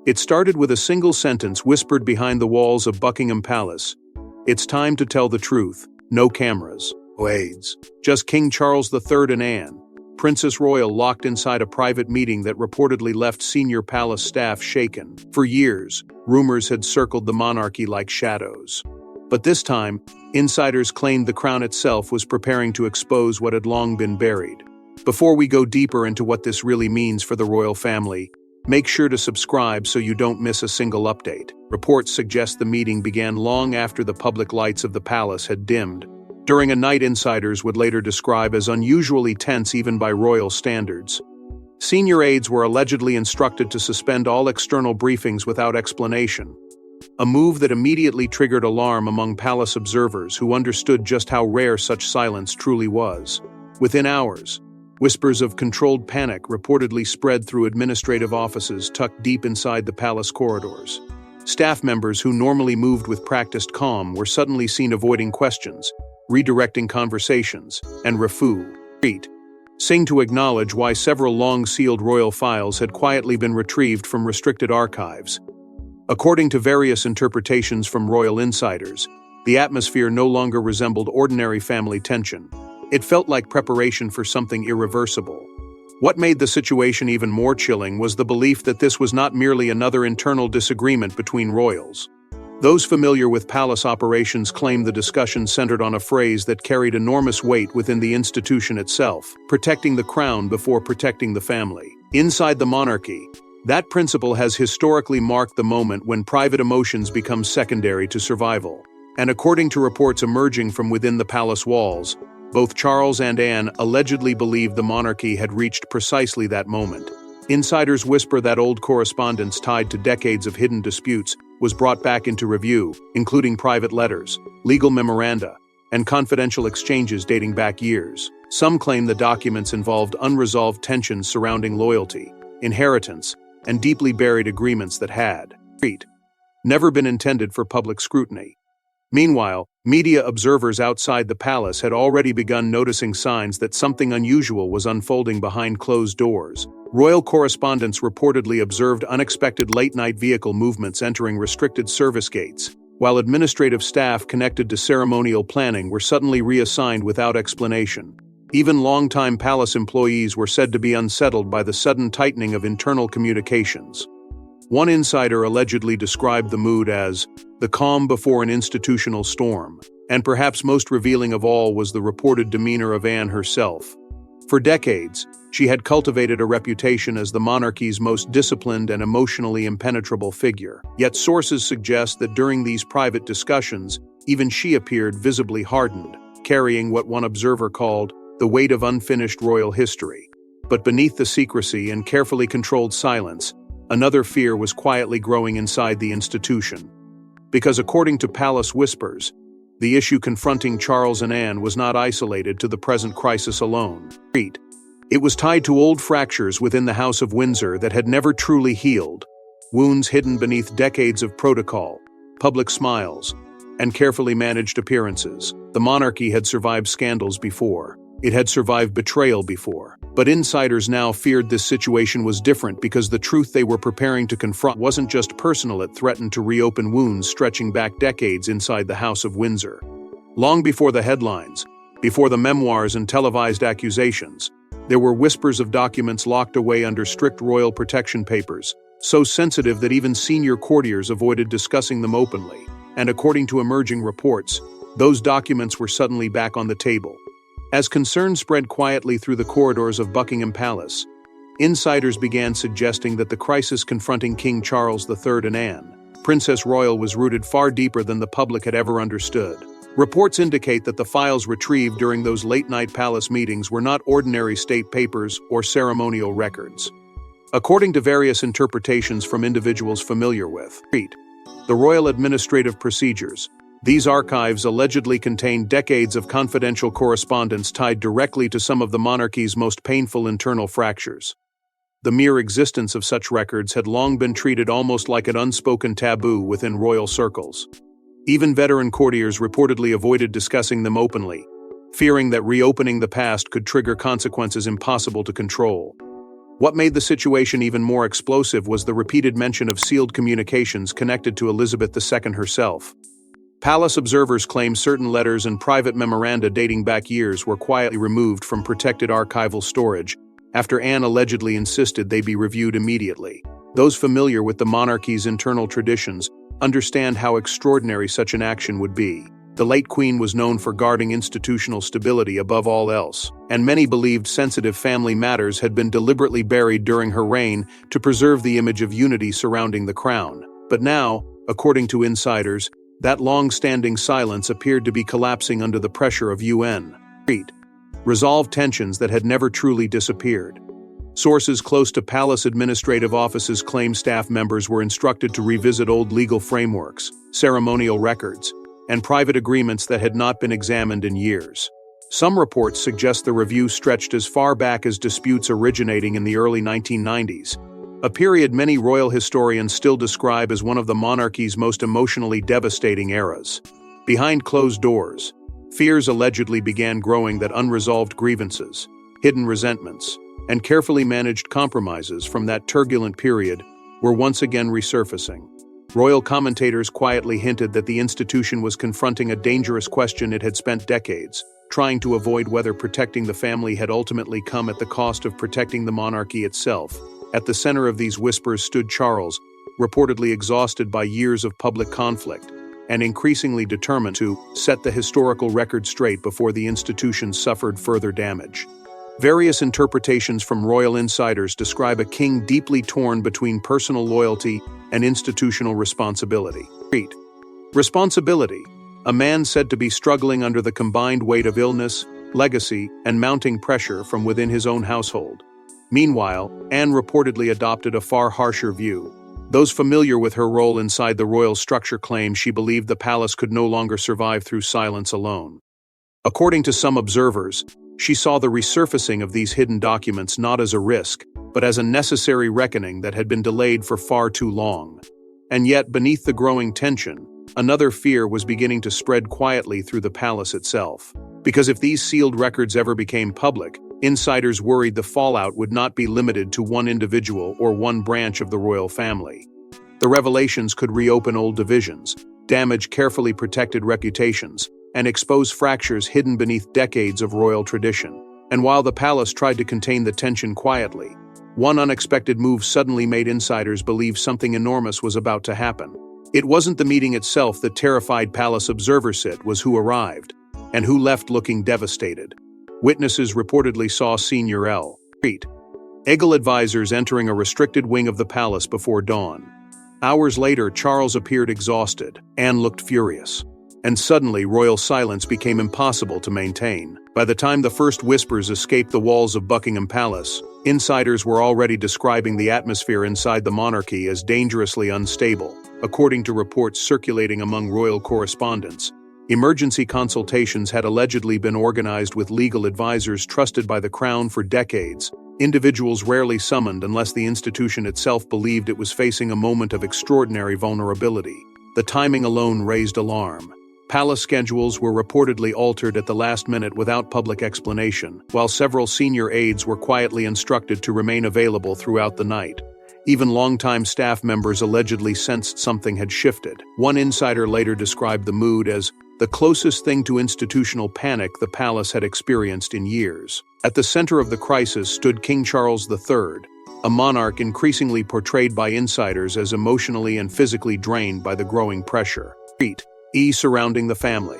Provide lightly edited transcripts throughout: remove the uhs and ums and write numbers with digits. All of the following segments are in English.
It started with a single sentence whispered behind the walls of Buckingham Palace. "It's time to tell the truth. No cameras. No aides. Just King Charles III and Anne, Princess Royal, locked inside a private meeting that reportedly left senior palace staff shaken. For years, rumors had circled the monarchy like shadows. But this time, insiders claimed the crown itself was preparing to expose what had long been buried. Before we go deeper into what this really means for the royal family, make sure to subscribe so you don't miss a single update. Reports suggest the meeting began long after the public lights of the palace had dimmed, during a night insiders would later describe as unusually tense even by royal standards. Senior aides were allegedly instructed to suspend all external briefings without explanation, a move that immediately triggered alarm among palace observers who understood just how rare such silence truly was. Within hours, whispers of controlled panic reportedly spread through administrative offices tucked deep inside the palace corridors. Staff members who normally moved with practiced calm were suddenly seen avoiding questions, redirecting conversations, and refusing to acknowledge why several long-sealed royal files had quietly been retrieved from restricted archives. According to various interpretations from royal insiders, the atmosphere no longer resembled ordinary family tension. It felt like preparation for something irreversible. What made the situation even more chilling was the belief that this was not merely another internal disagreement between royals. Those familiar with palace operations claim the discussion centered on a phrase that carried enormous weight within the institution itself: protecting the crown before protecting the family. Inside the monarchy, that principle has historically marked the moment when private emotions become secondary to survival. And according to reports emerging from within the palace walls, both Charles and Anne allegedly believed the monarchy had reached precisely that moment. Insiders whisper that old correspondence tied to decades of hidden disputes was brought back into review, including private letters, legal memoranda, and confidential exchanges dating back years. Some claim the documents involved unresolved tensions surrounding loyalty, inheritance, and deeply buried agreements that had never been intended for public scrutiny. Meanwhile, media observers outside the palace had already begun noticing signs that something unusual was unfolding behind closed doors. Royal correspondents reportedly observed unexpected late-night vehicle movements entering restricted service gates, while administrative staff connected to ceremonial planning were suddenly reassigned without explanation. Even longtime palace employees were said to be unsettled by the sudden tightening of internal communications. One insider allegedly described the mood as the calm before an institutional storm, and perhaps most revealing of all was the reported demeanor of Anne herself. For decades, she had cultivated a reputation as the monarchy's most disciplined and emotionally impenetrable figure. Yet sources suggest that during these private discussions, even she appeared visibly hardened, carrying what one observer called the weight of unfinished royal history. But beneath the secrecy and carefully controlled silence, another fear was quietly growing inside the institution. Because according to palace whispers, the issue confronting Charles and Anne was not isolated to the present crisis alone. It was tied to old fractures within the House of Windsor that had never truly healed, wounds hidden beneath decades of protocol, public smiles, and carefully managed appearances. The monarchy had survived scandals before. It had survived betrayal before. But insiders now feared this situation was different because the truth they were preparing to confront wasn't just personal. It threatened to reopen wounds stretching back decades inside the House of Windsor. Long before the headlines, before the memoirs and televised accusations, there were whispers of documents locked away under strict royal protection papers, so sensitive that even senior courtiers avoided discussing them openly. And according to emerging reports, those documents were suddenly back on the table. As concerns spread quietly through the corridors of Buckingham Palace, insiders began suggesting that the crisis confronting King Charles III and Anne, Princess Royal, was rooted far deeper than the public had ever understood. Reports indicate that the files retrieved during those late-night palace meetings were not ordinary state papers or ceremonial records. According to various interpretations from individuals familiar with the royal administrative procedures, these archives allegedly contain decades of confidential correspondence tied directly to some of the monarchy's most painful internal fractures. The mere existence of such records had long been treated almost like an unspoken taboo within royal circles. Even veteran courtiers reportedly avoided discussing them openly, fearing that reopening the past could trigger consequences impossible to control. What made the situation even more explosive was the repeated mention of sealed communications connected to Elizabeth II herself. Palace observers claim certain letters and private memoranda dating back years were quietly removed from protected archival storage after Anne allegedly insisted they be reviewed immediately. Those familiar with the monarchy's internal traditions understand how extraordinary such an action would be. The late Queen was known for guarding institutional stability above all else, and many believed sensitive family matters had been deliberately buried during her reign to preserve the image of unity surrounding the crown. But now, according to insiders, that long-standing silence appeared to be collapsing under the pressure of UN resolved tensions that had never truly disappeared. Sources close to palace administrative offices claim staff members were instructed to revisit old legal frameworks, ceremonial records, and private agreements that had not been examined in years. Some reports suggest the review stretched as far back as disputes originating in the early 1990s, a period many royal historians still describe as one of the monarchy's most emotionally devastating eras. Behind closed doors, fears allegedly began growing that unresolved grievances, hidden resentments, and carefully managed compromises from that turbulent period were once again resurfacing. Royal commentators quietly hinted that the institution was confronting a dangerous question it had spent decades trying to avoid, whether protecting the family had ultimately come at the cost of protecting the monarchy itself. At the center of these whispers stood Charles, reportedly exhausted by years of public conflict, and increasingly determined to set the historical record straight before the institution suffered further damage. Various interpretations from royal insiders describe a king deeply torn between personal loyalty and institutional responsibility. Responsibility, a man said to be struggling under the combined weight of illness, legacy, and mounting pressure from within his own household. Meanwhile, Anne reportedly adopted a far harsher view. Those familiar with her role inside the royal structure claim she believed the palace could no longer survive through silence alone. According to some observers, she saw the resurfacing of these hidden documents not as a risk, but as a necessary reckoning that had been delayed for far too long. And yet, beneath the growing tension, another fear was beginning to spread quietly through the palace itself. Because if these sealed records ever became public, insiders worried the fallout would not be limited to one individual or one branch of the royal family. The revelations could reopen old divisions, damage carefully protected reputations, and expose fractures hidden beneath decades of royal tradition. And while the palace tried to contain the tension quietly, one unexpected move suddenly made insiders believe something enormous was about to happen. It wasn't the meeting itself that terrified palace observers, it was who arrived, and who left looking devastated. Witnesses reportedly saw Senior L. Eagle advisors entering a restricted wing of the palace before dawn. Hours later, Charles appeared exhausted. Anne looked furious. And suddenly, royal silence became impossible to maintain. By the time the first whispers escaped the walls of Buckingham Palace, insiders were already describing the atmosphere inside the monarchy as dangerously unstable. According to reports circulating among royal correspondents, emergency consultations had allegedly been organized with legal advisors trusted by the crown for decades, individuals rarely summoned unless the institution itself believed it was facing a moment of extraordinary vulnerability. The timing alone raised alarm. Palace schedules were reportedly altered at the last minute without public explanation, while several senior aides were quietly instructed to remain available throughout the night. Even longtime staff members allegedly sensed something had shifted. One insider later described the mood as the closest thing to institutional panic the palace had experienced in years. At the center of the crisis stood King Charles III, a monarch increasingly portrayed by insiders as emotionally and physically drained by the growing pressure surrounding the family.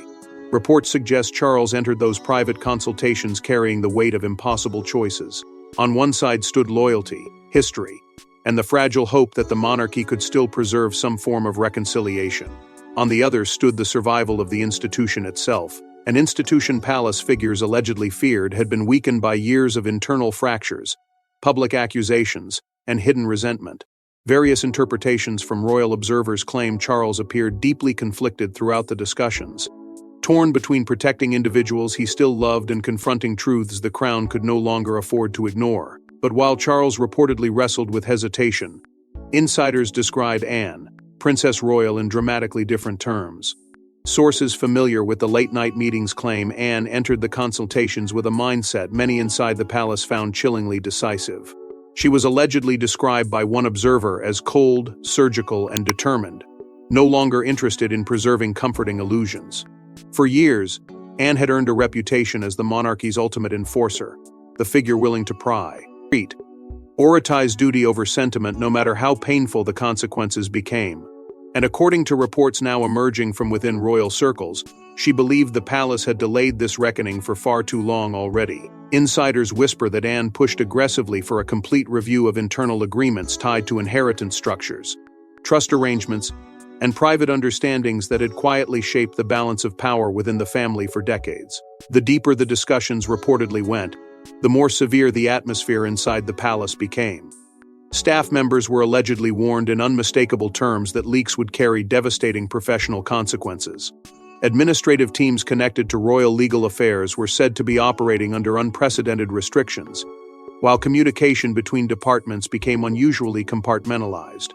Reports suggest Charles entered those private consultations carrying the weight of impossible choices. On one side stood loyalty, history, and the fragile hope that the monarchy could still preserve some form of reconciliation. On the other stood the survival of the institution itself. An institution palace figures allegedly feared had been weakened by years of internal fractures, public accusations, and hidden resentment. Various interpretations from royal observers claim Charles appeared deeply conflicted throughout the discussions. Torn between protecting individuals he still loved and confronting truths the crown could no longer afford to ignore. But while Charles reportedly wrestled with hesitation, insiders describe Anne, Princess Royal, in dramatically different terms. Sources familiar with the late-night meetings claim Anne entered the consultations with a mindset many inside the palace found chillingly decisive. She was allegedly described by one observer as cold, surgical, and determined, no longer interested in preserving comforting illusions. For years, Anne had earned a reputation as the monarchy's ultimate enforcer, the figure willing to prioritize duty over sentiment no matter how painful the consequences became. And according to reports now emerging from within royal circles, she believed the palace had delayed this reckoning for far too long already. Insiders whisper that Anne pushed aggressively for a complete review of internal agreements tied to inheritance structures, trust arrangements, and private understandings that had quietly shaped the balance of power within the family for decades. The deeper the discussions reportedly went, the more severe the atmosphere inside the palace became. Staff members were allegedly warned in unmistakable terms that leaks would carry devastating professional consequences. Administrative teams connected to royal legal affairs were said to be operating under unprecedented restrictions, while communication between departments became unusually compartmentalized.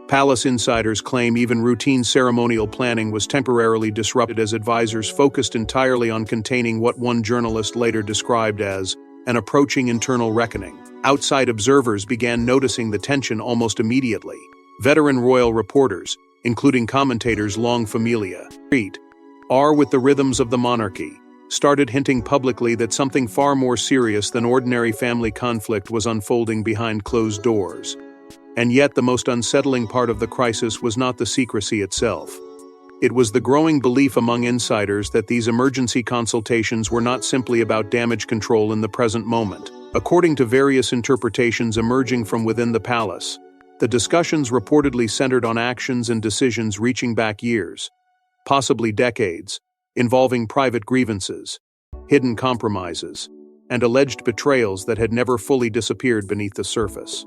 Palace insiders claim even routine ceremonial planning was temporarily disrupted as advisors focused entirely on containing what one journalist later described as an approaching internal reckoning. Outside observers began noticing the tension almost immediately. Veteran royal reporters, including commentators long familiar with the rhythms of the monarchy, started hinting publicly that something far more serious than ordinary family conflict was unfolding behind closed doors. And yet the most unsettling part of the crisis was not the secrecy itself. It was the growing belief among insiders that these emergency consultations were not simply about damage control in the present moment. According to various interpretations emerging from within the palace, the discussions reportedly centered on actions and decisions reaching back years, possibly decades, involving private grievances, hidden compromises, and alleged betrayals that had never fully disappeared beneath the surface.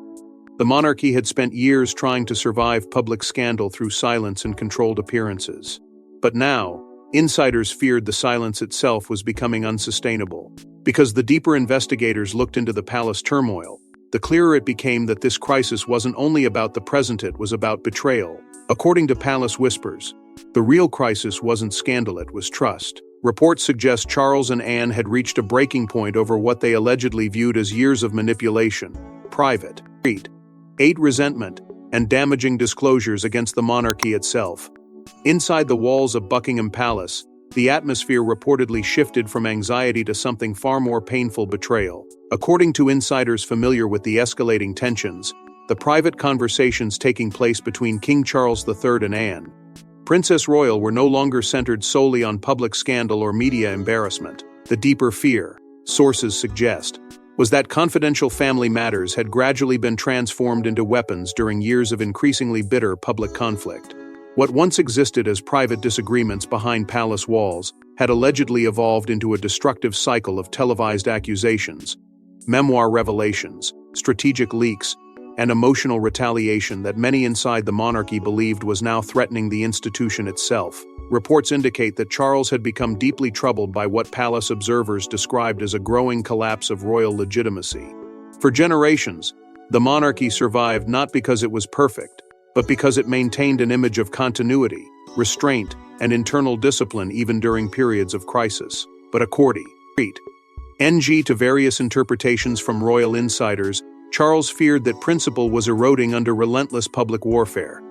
The monarchy had spent years trying to survive public scandal through silence and controlled appearances. But now, insiders feared the silence itself was becoming unsustainable. Because the deeper investigators looked into the palace turmoil, the clearer it became that this crisis wasn't only about the present, it was about betrayal. According to palace whispers, the real crisis wasn't scandal, it was trust. Reports suggest Charles and Anne had reached a breaking point over what they allegedly viewed as years of manipulation, private resentment, and damaging disclosures against the monarchy itself. Inside the walls of Buckingham Palace, the atmosphere reportedly shifted from anxiety to something far more painful: betrayal. According to insiders familiar with the escalating tensions, the private conversations taking place between King Charles III and Anne, Princess Royal, were no longer centered solely on public scandal or media embarrassment. The deeper fear, sources suggest, was that confidential family matters had gradually been transformed into weapons during years of increasingly bitter public conflict. What once existed as private disagreements behind palace walls had allegedly evolved into a destructive cycle of televised accusations, memoir revelations, strategic leaks, and emotional retaliation that many inside the monarchy believed was now threatening the institution itself. Reports indicate that Charles had become deeply troubled by what palace observers described as a growing collapse of royal legitimacy. For generations, the monarchy survived not because it was perfect, but because it maintained an image of continuity, restraint, and internal discipline even during periods of crisis. But according to various interpretations from royal insiders, Charles feared that principle was eroding under relentless public warfare.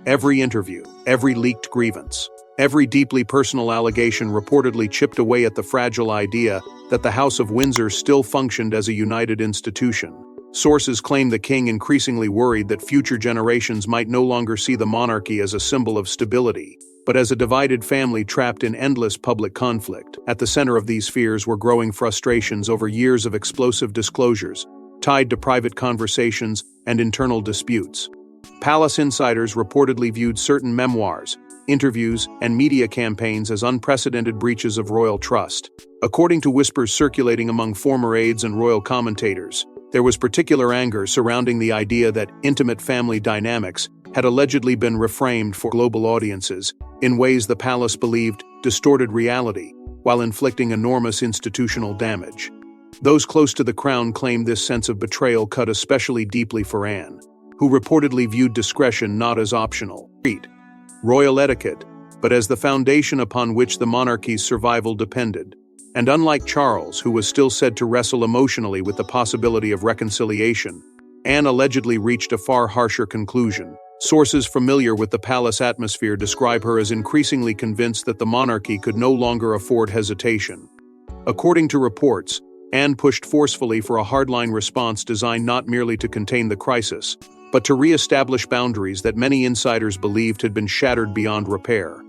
Every interview, every leaked grievance, every deeply personal allegation reportedly chipped away at the fragile idea that the House of Windsor still functioned as a united institution. Sources claim the king increasingly worried that future generations might no longer see the monarchy as a symbol of stability, but as a divided family trapped in endless public conflict. At the center of these fears were growing frustrations over years of explosive disclosures, tied to private conversations and internal disputes. Palace insiders reportedly viewed certain memoirs, interviews, and media campaigns as unprecedented breaches of royal trust. According to whispers circulating among former aides and royal commentators, there was particular anger surrounding the idea that intimate family dynamics had allegedly been reframed for global audiences in ways the palace believed distorted reality while inflicting enormous institutional damage. Those close to the crown claimed this sense of betrayal cut especially deeply for Anne, who reportedly viewed discretion not as optional, royal etiquette, but as the foundation upon which the monarchy's survival depended. And unlike Charles, who was still said to wrestle emotionally with the possibility of reconciliation, Anne allegedly reached a far harsher conclusion. Sources familiar with the palace atmosphere describe her as increasingly convinced that the monarchy could no longer afford hesitation. According to reports, Anne pushed forcefully for a hardline response designed not merely to contain the crisis, but to re-establish boundaries that many insiders believed had been shattered beyond repair.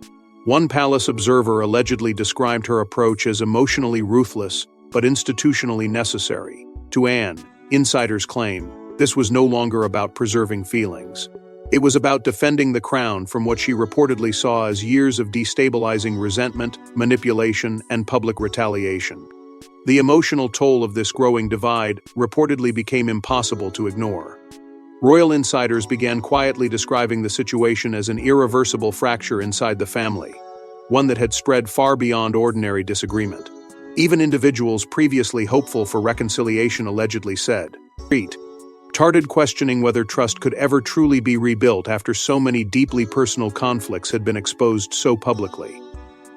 One palace observer allegedly described her approach as emotionally ruthless, but institutionally necessary. To Anne, insiders claim, this was no longer about preserving feelings. It was about defending the crown from what she reportedly saw as years of destabilizing resentment, manipulation, and public retaliation. The emotional toll of this growing divide reportedly became impossible to ignore. Royal insiders began quietly describing the situation as an irreversible fracture inside the family, one that had spread far beyond ordinary disagreement. Even individuals previously hopeful for reconciliation allegedly said, started questioning whether trust could ever truly be rebuilt after so many deeply personal conflicts had been exposed so publicly.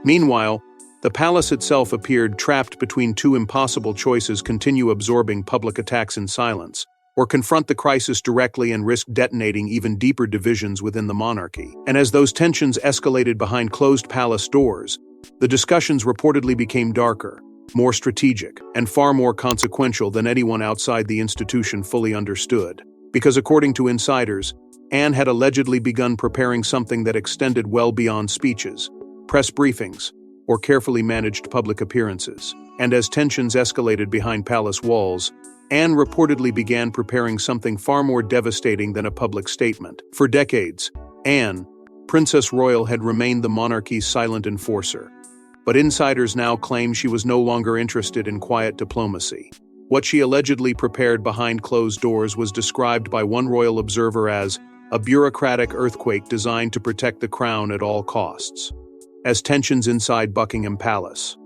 Meanwhile, the palace itself appeared trapped between two impossible choices: continue absorbing public attacks in silence, or confront the crisis directly and risk detonating even deeper divisions within the monarchy. And as those tensions escalated behind closed palace doors, the discussions reportedly became darker, more strategic, and far more consequential than anyone outside the institution fully understood. Because according to insiders, Anne had allegedly begun preparing something that extended well beyond speeches, press briefings, or carefully managed public appearances. And as tensions escalated behind palace walls, Anne reportedly began preparing something far more devastating than a public statement. For decades, Anne, Princess Royal, had remained the monarchy's silent enforcer. But insiders now claim she was no longer interested in quiet diplomacy. What she allegedly prepared behind closed doors was described by one royal observer as a bureaucratic earthquake designed to protect the crown at all costs. As tensions inside Buckingham Palace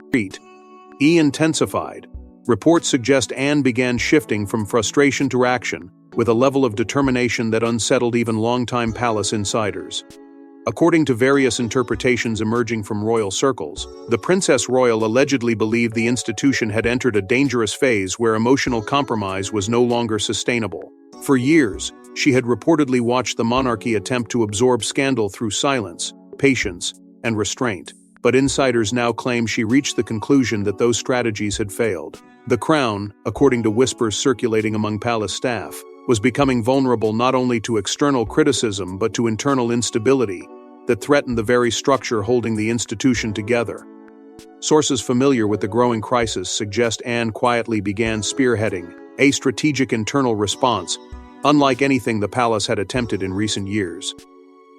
intensified, reports suggest Anne began shifting from frustration to action with a level of determination that unsettled even longtime palace insiders. According to various interpretations emerging from royal circles, the Princess Royal allegedly believed the institution had entered a dangerous phase where emotional compromise was no longer sustainable. For years, she had reportedly watched the monarchy attempt to absorb scandal through silence, patience, and restraint. But insiders now claim she reached the conclusion that those strategies had failed. The crown, according to whispers circulating among palace staff, was becoming vulnerable not only to external criticism but to internal instability that threatened the very structure holding the institution together. Sources familiar with the growing crisis suggest Anne quietly began spearheading a strategic internal response, unlike anything the palace had attempted in recent years.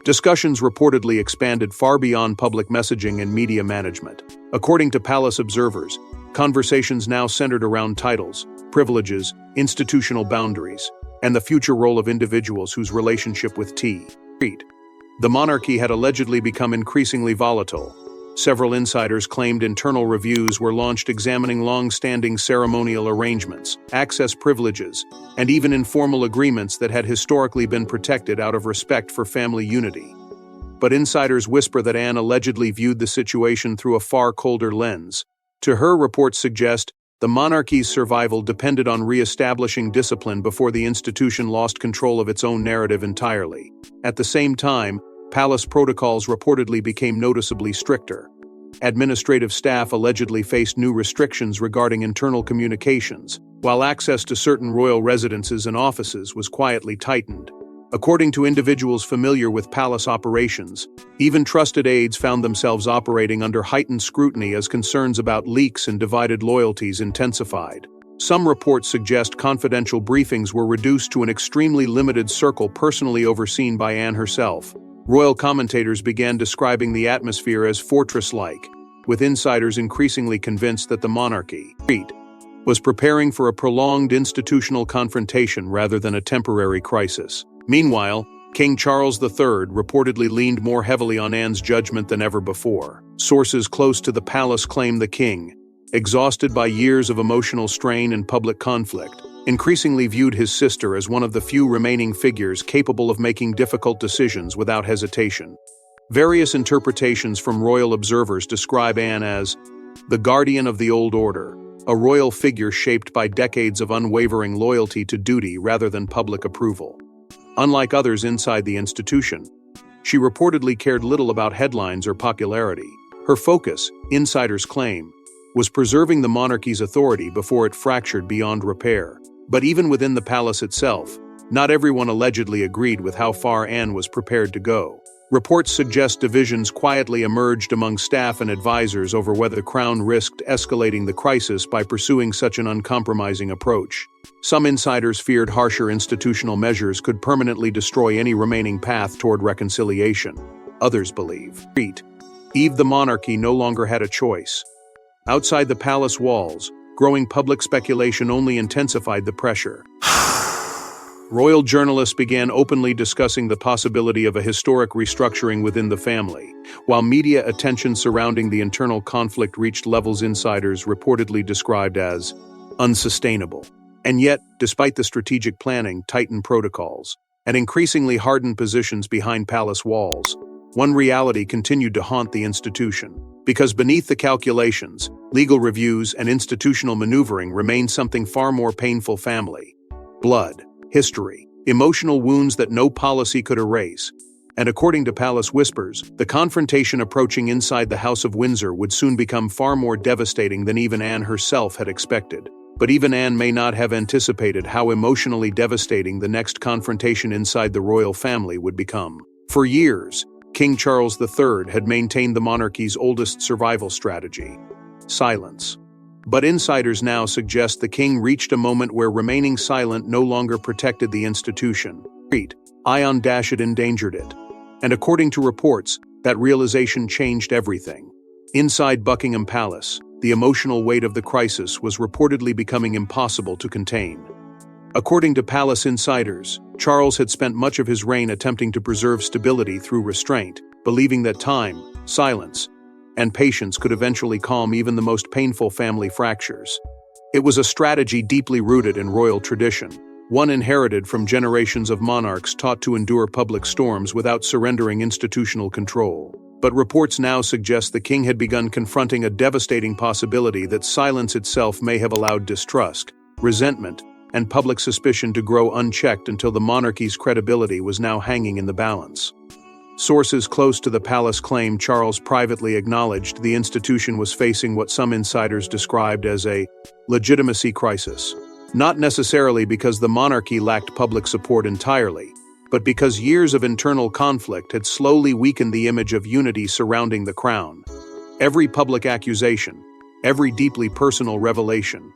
Discussions reportedly expanded far beyond public messaging and media management. According to palace observers, conversations now centered around titles, privileges, institutional boundaries, and the future role of individuals whose relationship with the monarchy had allegedly become increasingly volatile. Several insiders claimed internal reviews were launched examining long-standing ceremonial arrangements, access privileges, and even informal agreements that had historically been protected out of respect for family unity. But insiders whisper that Anne allegedly viewed the situation through a far colder lens. To her, reports suggest the monarchy's survival depended on re-establishing discipline before the institution lost control of its own narrative entirely. At the same time, palace protocols reportedly became noticeably stricter. Administrative staff allegedly faced new restrictions regarding internal communications, while access to certain royal residences and offices was quietly tightened. According to individuals familiar with palace operations, even trusted aides found themselves operating under heightened scrutiny as concerns about leaks and divided loyalties intensified. Some reports suggest confidential briefings were reduced to an extremely limited circle personally overseen by Anne herself. Royal commentators began describing the atmosphere as fortress-like, with insiders increasingly convinced that the monarchy was preparing for a prolonged institutional confrontation rather than a temporary crisis. Meanwhile, King Charles III reportedly leaned more heavily on Anne's judgment than ever before. Sources close to the palace claim the king, exhausted by years of emotional strain and public conflict, increasingly viewed his sister as one of the few remaining figures capable of making difficult decisions without hesitation. Various interpretations from royal observers describe Anne as the guardian of the old order, a royal figure shaped by decades of unwavering loyalty to duty rather than public approval. Unlike others inside the institution, she reportedly cared little about headlines or popularity. Her focus, insiders claim, was preserving the monarchy's authority before it fractured beyond repair. But even within the palace itself, not everyone allegedly agreed with how far Anne was prepared to go. Reports suggest divisions quietly emerged among staff and advisors over whether the crown risked escalating the crisis by pursuing such an uncompromising approach. Some insiders feared harsher institutional measures could permanently destroy any remaining path toward reconciliation. Others believe the monarchy no longer had a choice. Outside the palace walls, growing public speculation only intensified the pressure. Royal journalists began openly discussing the possibility of a historic restructuring within the family, while media attention surrounding the internal conflict reached levels insiders reportedly described as unsustainable. And yet, despite the strategic planning, tightened protocols, and increasingly hardened positions behind palace walls, one reality continued to haunt the institution. Because beneath the calculations, legal reviews, and institutional maneuvering remained something far more painful: family, blood, history, emotional wounds that no policy could erase. And according to palace whispers, the confrontation approaching inside the House of Windsor would soon become far more devastating than even Anne herself had expected. But even Anne may not have anticipated how emotionally devastating the next confrontation inside the royal family would become. For years, King Charles III had maintained the monarchy's oldest survival strategy: silence. But insiders now suggest the king reached a moment where remaining silent no longer protected the institution. It endangered it. And according to reports, that realization changed everything. Inside Buckingham Palace, the emotional weight of the crisis was reportedly becoming impossible to contain. According to palace insiders, Charles had spent much of his reign attempting to preserve stability through restraint, believing that time, silence, and patience could eventually calm even the most painful family fractures. It was a strategy deeply rooted in royal tradition, one inherited from generations of monarchs taught to endure public storms without surrendering institutional control. But reports now suggest the king had begun confronting a devastating possibility that silence itself may have allowed distrust, resentment, and public suspicion to grow unchecked until the monarchy's credibility was now hanging in the balance. Sources close to the palace claim Charles privately acknowledged the institution was facing what some insiders described as a legitimacy crisis, not necessarily because the monarchy lacked public support entirely, but because years of internal conflict had slowly weakened the image of unity surrounding the crown. Every public accusation, every deeply personal revelation,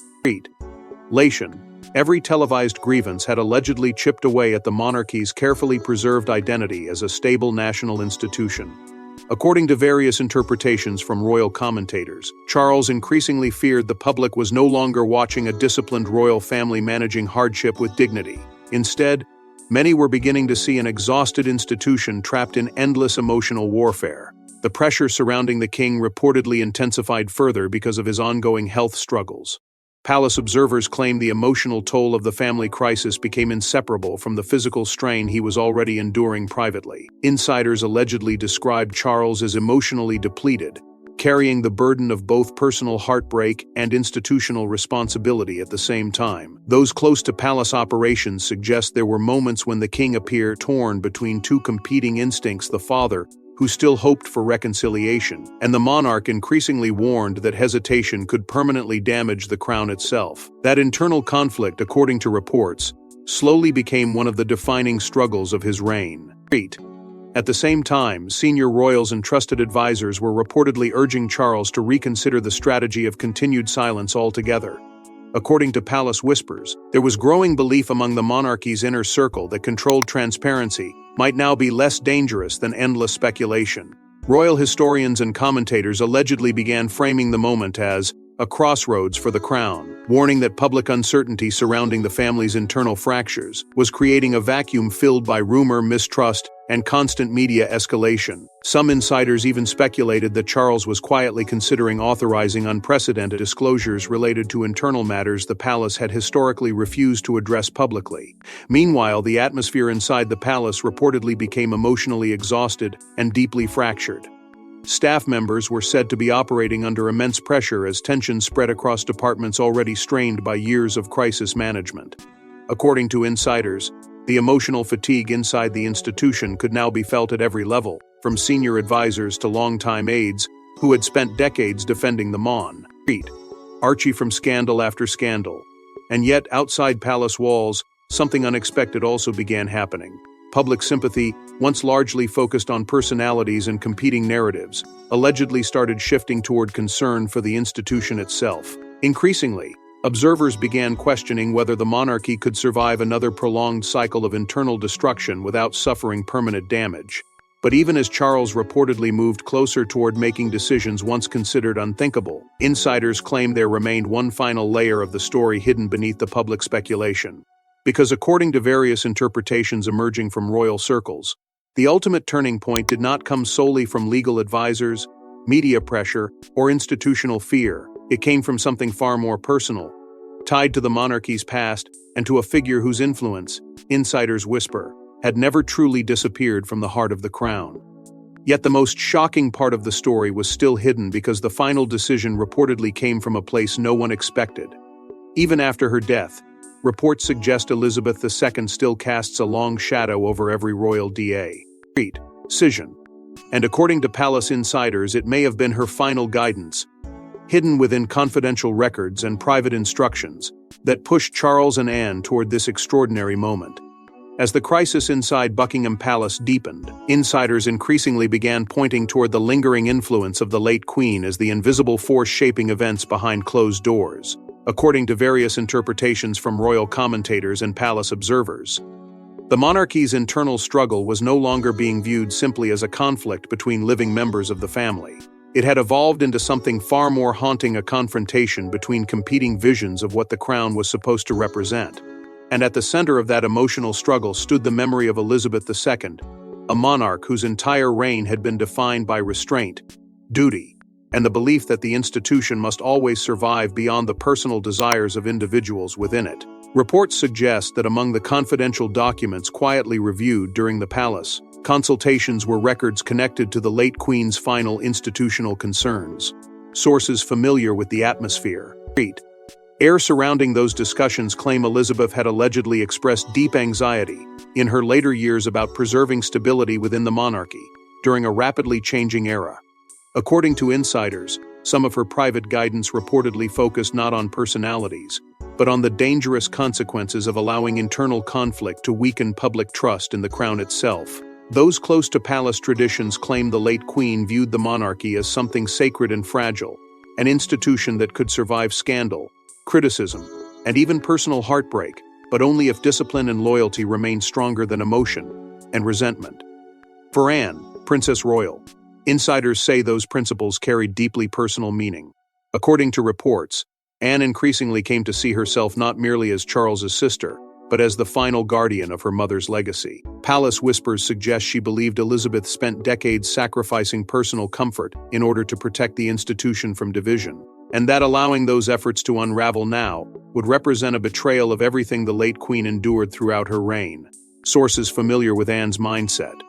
every televised grievance had allegedly chipped away at the monarchy's carefully preserved identity as a stable national institution. According to various interpretations from royal commentators, Charles increasingly feared the public was no longer watching a disciplined royal family managing hardship with dignity. Instead, many were beginning to see an exhausted institution trapped in endless emotional warfare. The pressure surrounding the king reportedly intensified further because of his ongoing health struggles. Palace observers claim the emotional toll of the family crisis became inseparable from the physical strain he was already enduring privately. Insiders allegedly described Charles as emotionally depleted, carrying the burden of both personal heartbreak and institutional responsibility at the same time. Those close to palace operations suggest there were moments when the king appeared torn between two competing instincts: the father, who still hoped for reconciliation, and the monarch increasingly warned that hesitation could permanently damage the crown itself. That internal conflict, according to reports, slowly became one of the defining struggles of his reign. At the same time, senior royals and trusted advisors were reportedly urging Charles to reconsider the strategy of continued silence altogether. According to palace whispers, there was growing belief among the monarchy's inner circle that controlled transparency might now be less dangerous than endless speculation. Royal historians and commentators allegedly began framing the moment as a crossroads for the crown, warning that public uncertainty surrounding the family's internal fractures was creating a vacuum filled by rumor, mistrust, and constant media escalation. Some insiders even speculated that Charles was quietly considering authorizing unprecedented disclosures related to internal matters the palace had historically refused to address publicly. Meanwhile, the atmosphere inside the palace reportedly became emotionally exhausted and deeply fractured. Staff members were said to be operating under immense pressure as tensions spread across departments already strained by years of crisis management. According to insiders, the emotional fatigue inside the institution could now be felt at every level, from senior advisors to longtime aides who had spent decades defending the monarchy. Archie from scandal after scandal. And yet, outside palace walls, something unexpected also began happening. Public sympathy, once largely focused on personalities and competing narratives, allegedly started shifting toward concern for the institution itself. Increasingly, observers began questioning whether the monarchy could survive another prolonged cycle of internal destruction without suffering permanent damage. But even as Charles reportedly moved closer toward making decisions once considered unthinkable, insiders claim there remained one final layer of the story hidden beneath the public speculation. Because according to various interpretations emerging from royal circles, the ultimate turning point did not come solely from legal advisors, media pressure, or institutional fear. It came from something far more personal, tied to the monarchy's past and to a figure whose influence, insiders whisper, had never truly disappeared from the heart of the crown. Yet the most shocking part of the story was still hidden because the final decision reportedly came from a place no one expected. Even after her death, reports suggest Elizabeth II still casts a long shadow over every royal decision. And according to palace insiders, it may have been her final guidance, hidden within confidential records and private instructions, that pushed Charles and Anne toward this extraordinary moment. As the crisis inside Buckingham Palace deepened, insiders increasingly began pointing toward the lingering influence of the late Queen as the invisible force shaping events behind closed doors, according to various interpretations from royal commentators and palace observers. The monarchy's internal struggle was no longer being viewed simply as a conflict between living members of the family. It had evolved into something far more haunting, a confrontation between competing visions of what the crown was supposed to represent. And at the center of that emotional struggle stood the memory of Elizabeth II, a monarch whose entire reign had been defined by restraint, duty, and the belief that the institution must always survive beyond the personal desires of individuals within it. Reports suggest that among the confidential documents quietly reviewed during the palace, consultations were records connected to the late Queen's final institutional concerns. Sources familiar with the atmosphere, air surrounding those discussions claim Elizabeth had allegedly expressed deep anxiety in her later years about preserving stability within the monarchy during a rapidly changing era. According to insiders, some of her private guidance reportedly focused not on personalities, but on the dangerous consequences of allowing internal conflict to weaken public trust in the crown itself. Those close to palace traditions claim the late Queen viewed the monarchy as something sacred and fragile, an institution that could survive scandal, criticism, and even personal heartbreak, but only if discipline and loyalty remained stronger than emotion and resentment. For Anne, Princess Royal, insiders say those principles carried deeply personal meaning. According to reports, Anne increasingly came to see herself not merely as Charles's sister, but as the final guardian of her mother's legacy. Palace whispers suggest she believed Elizabeth spent decades sacrificing personal comfort in order to protect the institution from division, and that allowing those efforts to unravel now would represent a betrayal of everything the late Queen endured throughout her reign. Sources familiar with Anne's mindset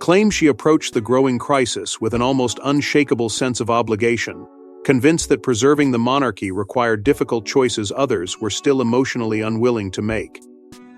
claim she approached the growing crisis with an almost unshakable sense of obligation, convinced that preserving the monarchy required difficult choices others were still emotionally unwilling to make.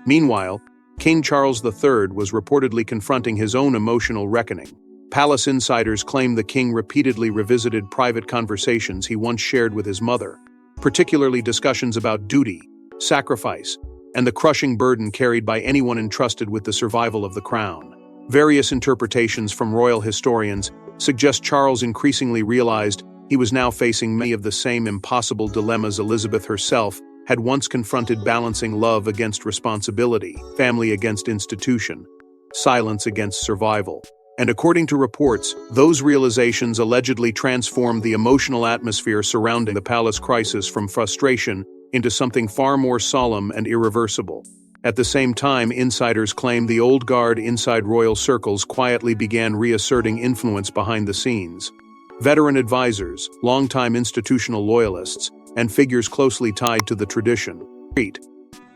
Meanwhile, King Charles III was reportedly confronting his own emotional reckoning. Palace insiders claim the king repeatedly revisited private conversations he once shared with his mother, particularly discussions about duty, sacrifice, and the crushing burden carried by anyone entrusted with the survival of the crown. Various interpretations from royal historians suggest Charles increasingly realized he was now facing many of the same impossible dilemmas Elizabeth herself had once confronted, balancing love against responsibility, family against institution, silence against survival. And according to reports, those realizations allegedly transformed the emotional atmosphere surrounding the palace crisis from frustration into something far more solemn and irreversible. At the same time, insiders claim the old guard inside royal circles quietly began reasserting influence behind the scenes. Veteran advisors, longtime institutional loyalists, and figures closely tied to the tradition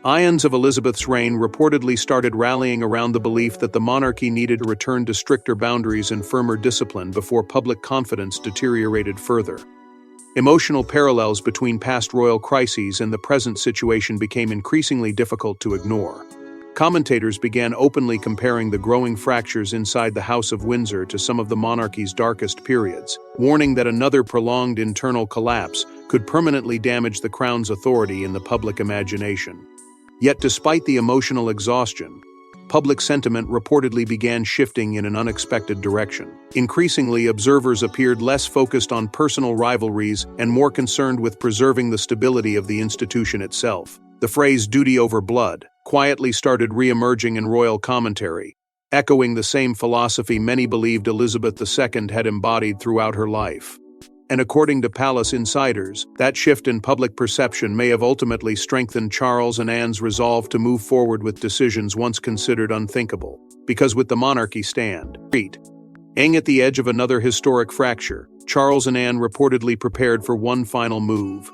Ions of Elizabeth's reign reportedly started rallying around the belief that the monarchy needed to return to stricter boundaries and firmer discipline before public confidence deteriorated further. Emotional parallels between past royal crises and the present situation became increasingly difficult to ignore. Commentators began openly comparing the growing fractures inside the House of Windsor to some of the monarchy's darkest periods, warning that another prolonged internal collapse could permanently damage the crown's authority in the public imagination. Yet despite the emotional exhaustion, public sentiment reportedly began shifting in an unexpected direction. Increasingly, observers appeared less focused on personal rivalries and more concerned with preserving the stability of the institution itself. The phrase "duty over blood" quietly started re-emerging in royal commentary, echoing the same philosophy many believed Elizabeth II had embodied throughout her life. And according to palace insiders, that shift in public perception may have ultimately strengthened Charles and Anne's resolve to move forward with decisions once considered unthinkable. Because with the monarchy standing at the edge of another historic fracture, Charles and Anne reportedly prepared for one final move.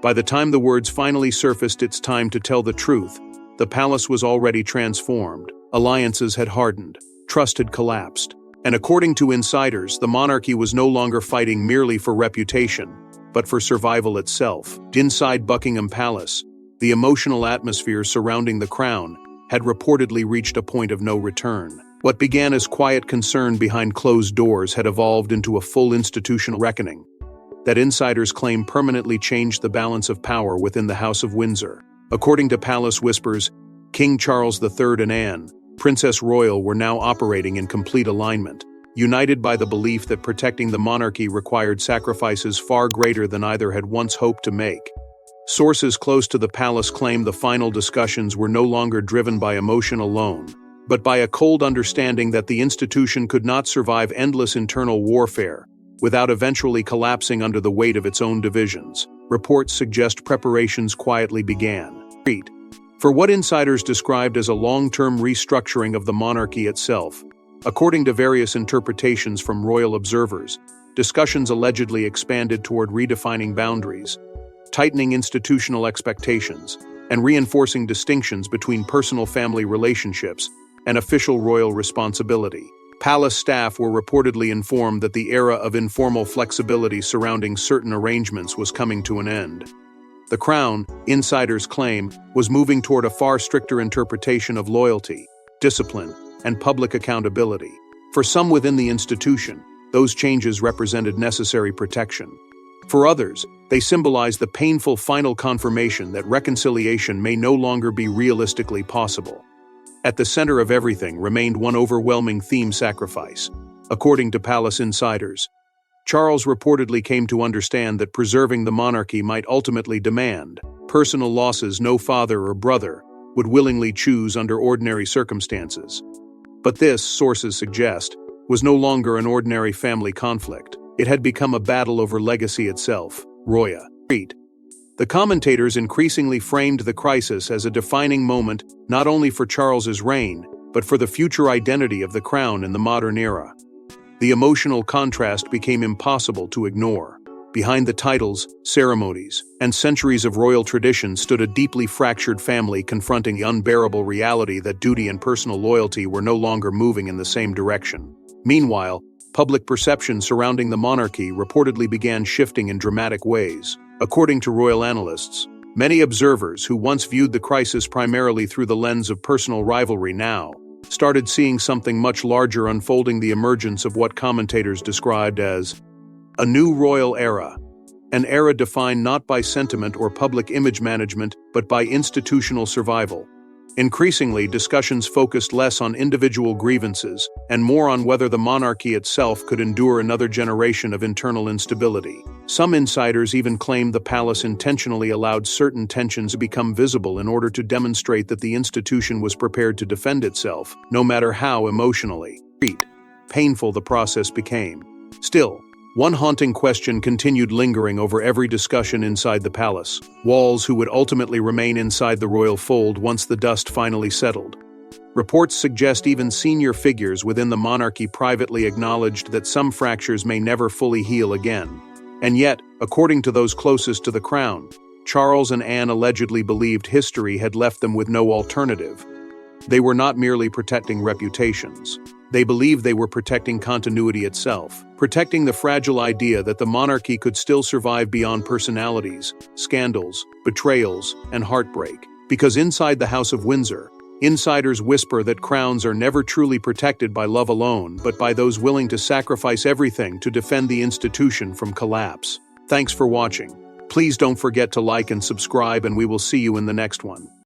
By the time the words finally surfaced, "It's time to tell the truth," the palace was already transformed. Alliances had hardened, trust had collapsed, and according to insiders, the monarchy was no longer fighting merely for reputation, but for survival itself. Inside Buckingham Palace, the emotional atmosphere surrounding the crown had reportedly reached a point of no return. What began as quiet concern behind closed doors had evolved into a full institutional reckoning that insiders claim permanently changed the balance of power within the House of Windsor. According to palace whispers, King Charles III and Anne, Princess Royal, were now operating in complete alignment, united by the belief that protecting the monarchy required sacrifices far greater than either had once hoped to make. Sources close to the palace claim the final discussions were no longer driven by emotion alone, but by a cold understanding that the institution could not survive endless internal warfare without eventually collapsing under the weight of its own divisions. Reports suggest preparations quietly began for what insiders described as a long-term restructuring of the monarchy itself. According to various interpretations from royal observers, discussions allegedly expanded toward redefining boundaries, tightening institutional expectations, and reinforcing distinctions between personal family relationships and official royal responsibility. Palace staff were reportedly informed that the era of informal flexibility surrounding certain arrangements was coming to an end. The crown, insiders claim, was moving toward a far stricter interpretation of loyalty, discipline, and public accountability. For some within the institution, those changes represented necessary protection. For others, they symbolized the painful final confirmation that reconciliation may no longer be realistically possible. At the center of everything remained one overwhelming theme: sacrifice. According to palace insiders, Charles reportedly came to understand that preserving the monarchy might ultimately demand personal losses no father or brother would willingly choose under ordinary circumstances. But this, sources suggest, was no longer an ordinary family conflict. It had become a battle over legacy itself. Roya. The commentators increasingly framed the crisis as a defining moment not only for Charles's reign, but for the future identity of the crown in the modern era. The emotional contrast became impossible to ignore. Behind the titles, ceremonies, and centuries of royal tradition stood a deeply fractured family confronting the unbearable reality that duty and personal loyalty were no longer moving in the same direction. Meanwhile, public perception surrounding the monarchy reportedly began shifting in dramatic ways. According to royal analysts, many observers who once viewed the crisis primarily through the lens of personal rivalry now started seeing something much larger unfolding: the emergence of what commentators described as a new royal era, an era defined not by sentiment or public image management, but by institutional survival. Increasingly, discussions focused less on individual grievances and more on whether the monarchy itself could endure another generation of internal instability. Some insiders even claimed the palace intentionally allowed certain tensions to become visible in order to demonstrate that the institution was prepared to defend itself, no matter how emotionally painful the process became. Still, one haunting question continued lingering over every discussion inside the palace: who would ultimately remain inside the royal fold once the dust finally settled. Reports suggest even senior figures within the monarchy privately acknowledged that some fractures may never fully heal again. And yet, according to those closest to the crown, Charles and Anne allegedly believed history had left them with no alternative. They were not merely protecting reputations. They believed they were protecting continuity itself, protecting the fragile idea that the monarchy could still survive beyond personalities, scandals, betrayals, and heartbreak. Because inside the House of Windsor, insiders whisper that crowns are never truly protected by love alone, but by those willing to sacrifice everything to defend the institution from collapse. Thanks for watching. Please don't forget to like and subscribe, and we will see you in the next one.